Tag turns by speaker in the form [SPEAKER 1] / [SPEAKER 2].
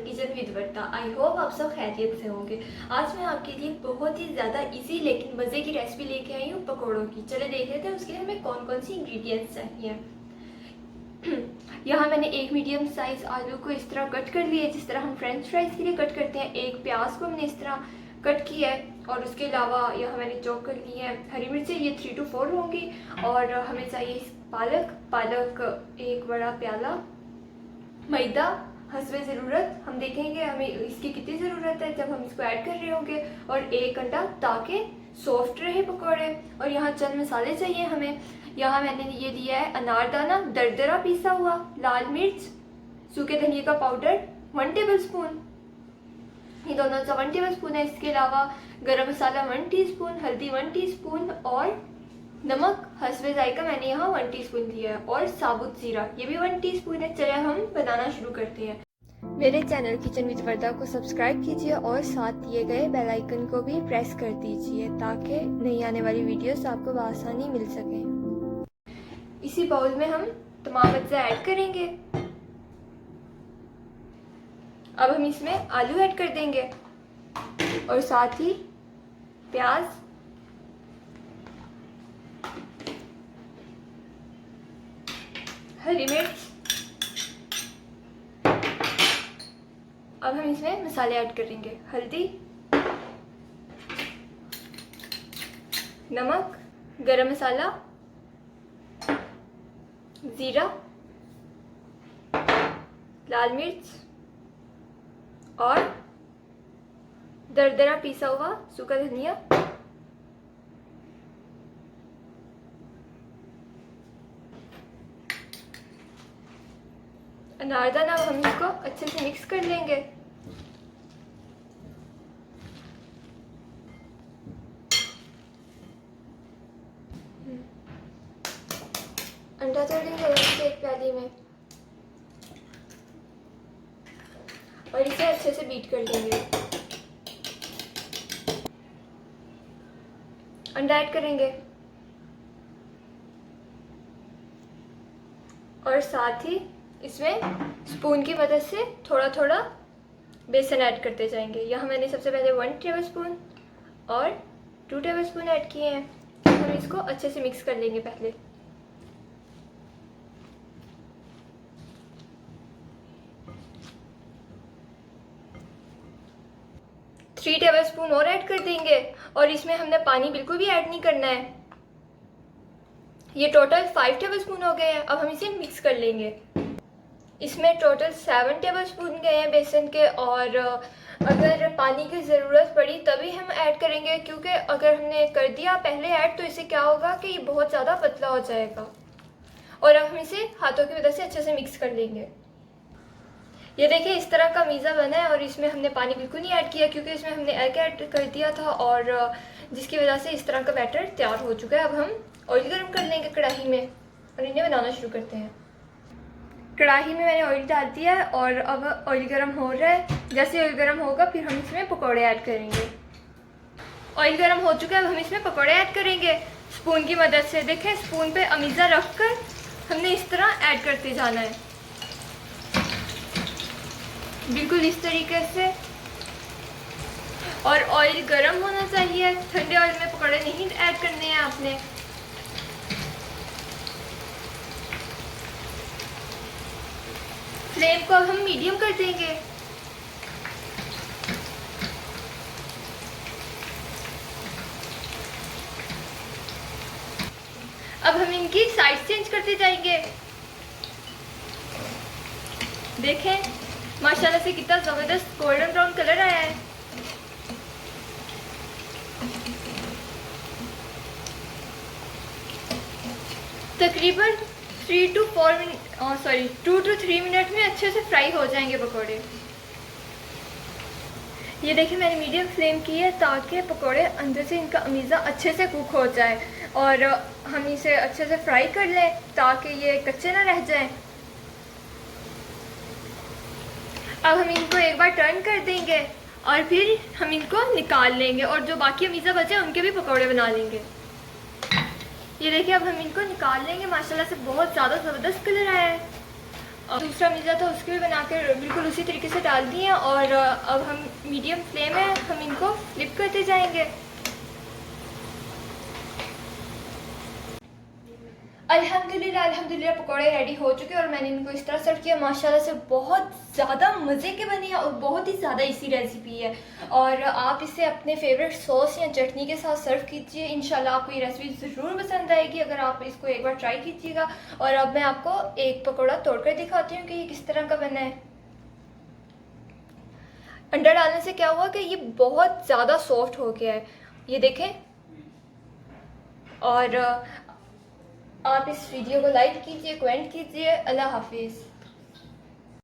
[SPEAKER 1] Kitchen with वर्ता। I hope आप सब खैरियत से होंगे। आज मैं आपके लिए बहुत ही ज़्यादा इजी लेकिन मज़े की रेसिपी लेके आई हूँ पकौड़ों की। चले देख लेते हैं उसके लिए हमें कौन कौन सी इंग्रेडिएंट्स चाहिए। यहाँ मैंने एक मीडियम साइज़ आलू को इस तरह कट कर लिया है जिस तरह हम फ्रेंच फ्राइज़ के लिए कट करते हैं। एक प्याज को मैंने इस तरह कट किया है और उसके अलावा यहाँ मैंने चॉप कर ली है हरी मिर्चें, ये 3 to 4 होंगी। और हमें चाहिए पालक एक बड़ा प्याला, मैदा हस्बे ज़रूरत, हम देखेंगे हमें इसकी कितनी ज़रूरत है जब हम इसको ऐड कर रहे होंगे, और एक अंडा ताकि सॉफ्ट रहे पकौड़े। और यहाँ चंद मसाले चाहिए हमें। यहाँ मैंने ये लिया है अनारदाना दरदरा पीसा हुआ, लाल मिर्च, सूखे धनिया का पाउडर 1 टेबलस्पून, ये दोनों सा 1 टेबलस्पून है। इसके अलावा गरम मसाला 1 टीस्पून, हल्दी 1 टीस्पून और नमक हस्बे जायका मैंने यहाँ 1 टीस्पून दिया है, और साबुत जीरा ये भी 1 टीस्पून है। चलिए हम बनाना शुरू करते हैं। मेरे चैनल किचन विद वर्दा को सब्सक्राइब कीजिए और साथ दिए गए बेल आइकन को भी प्रेस कर दीजिए ताकि नई आने वाली वीडियोस आपको बआसानी मिल सके। इसी बाउल में हम तमाम अज्जा ऐड करेंगे। अब हम इसमें आलू ऐड कर देंगे और साथ ही प्याज, हरी मिर्च। अब हम इसमें मसाले ऐड करेंगे, हल्दी, नमक, गरम मसाला, जीरा, लाल मिर्च और दरदरा पीसा हुआ सूखा धनिया। अनारदाना हम इसको अच्छे से मिक्स कर लेंगे। अंडा तोड़ लेंगे एक प्याली में और इसे अच्छे से बीट कर लेंगे। अंडा ऐड करेंगे और साथ ही इसमें स्पून की मदद से थोड़ा थोड़ा बेसन ऐड करते जाएंगे। यहाँ मैंने सबसे पहले 1 टेबलस्पून और 2 टेबलस्पून ऐड किए हैं। हम इसको अच्छे से मिक्स कर लेंगे पहले। थ्री टेबलस्पून और ऐड कर देंगे और इसमें हमने पानी बिल्कुल भी ऐड नहीं करना है। ये टोटल 5 टेबलस्पून हो गए हैं। अब हम इसे मिक्स कर लेंगे। इसमें टोटल 7 टेबलस्पून गए हैं बेसन के, और अगर पानी की ज़रूरत पड़ी तभी हम ऐड करेंगे, क्योंकि अगर हमने कर दिया पहले ऐड तो इससे क्या होगा कि ये बहुत ज़्यादा पतला हो जाएगा। और अब हम इसे हाथों की मदद से अच्छे से मिक्स कर लेंगे। ये देखिए इस तरह का मीज़ा बना है और इसमें हमने पानी बिल्कुल नहीं ऐड किया क्योंकि इसमें हमने एग ऐड कर दिया था, और जिसकी वजह से इस तरह का बैटर तैयार हो चुका है। अब हम ऑयल गर्म कर लेंगे कढ़ाई में और इन्हें बनाना शुरू करते हैं। कढ़ाई में मैंने ऑयल डाल दिया है और अब ऑयल गर्म हो रहा है। जैसे ऑयल गर्म होगा फिर हम इसमें पकौड़े ऐड करेंगे। ऑयल गर्म हो चुका है, अब हम इसमें पकौड़े ऐड करेंगे स्पून की मदद से। देखें स्पून पे अमीज़ा रख कर हमने इस तरह ऐड करते जाना है, बिल्कुल इस तरीके से। और ऑयल गर्म होना चाहिए, ठंडे ऑयल में पकौड़े नहीं ऐड करने हैं आपने। फ्लेम को अब हम मीडियम कर देंगे। अब हम इनकी साइड चेंज करते जाएंगे। देखें माशाल्लाह से कितना ज़बरदस्त गोल्डन ब्राउन कलर आया है। तकरीबन 2 to 3 मिनट में अच्छे से फ्राई हो जाएंगे पकोड़े। ये देखिए मैंने मीडियम फ्लेम की है ताकि पकोड़े अंदर से इनका अमीज़ा अच्छे से कुक हो जाए और हम इसे अच्छे से फ्राई कर लें ताकि ये कच्चे ना रह जाएं। अब हम इनको एक बार टर्न कर देंगे और फिर हम इनको निकाल लेंगे और जो बाकी अमीज़ा बचे उनके भी पकोड़े बना लेंगे। ये देखिए अब हम इनको निकाल लेंगे। माशाल्लाह से बहुत ज़्यादा ज़बरदस्त कलर आया है दूसरा मिर्ज़ा था उसके भी बना कर बिल्कुल उसी तरीके से डाल दिए हैं, और अब हम मीडियम फ्लेम है, हम इनको फ्लिप करते जाएंगे। अल्हम्दुलिल्लाह अल्हम्दुलिल्लाह पकौड़े रेडी हो चुके हैं और मैंने इनको इस तरह सर्व किया। माशाल्लाह से बहुत ज़्यादा मज़े के बने हैं और बहुत ही ज़्यादा इसी रेसिपी है, और आप इसे अपने फेवरेट सॉस या चटनी के साथ सर्व कीजिए। इंशाल्लाह आपको ये रेसिपी ज़रूर पसंद आएगी अगर आप इसको एक बार ट्राई कीजिएगा। और अब मैं आपको एक पकौड़ा तोड़कर दिखाती हूँ कि ये किस तरह का बना है। अंडा डालने से क्या हुआ कि ये बहुत ज़्यादा सॉफ्ट हो गया है, ये देखें। और आप इस वीडियो को लाइक कीजिए, कमेंट कीजिए। अल्लाह हाफिज़।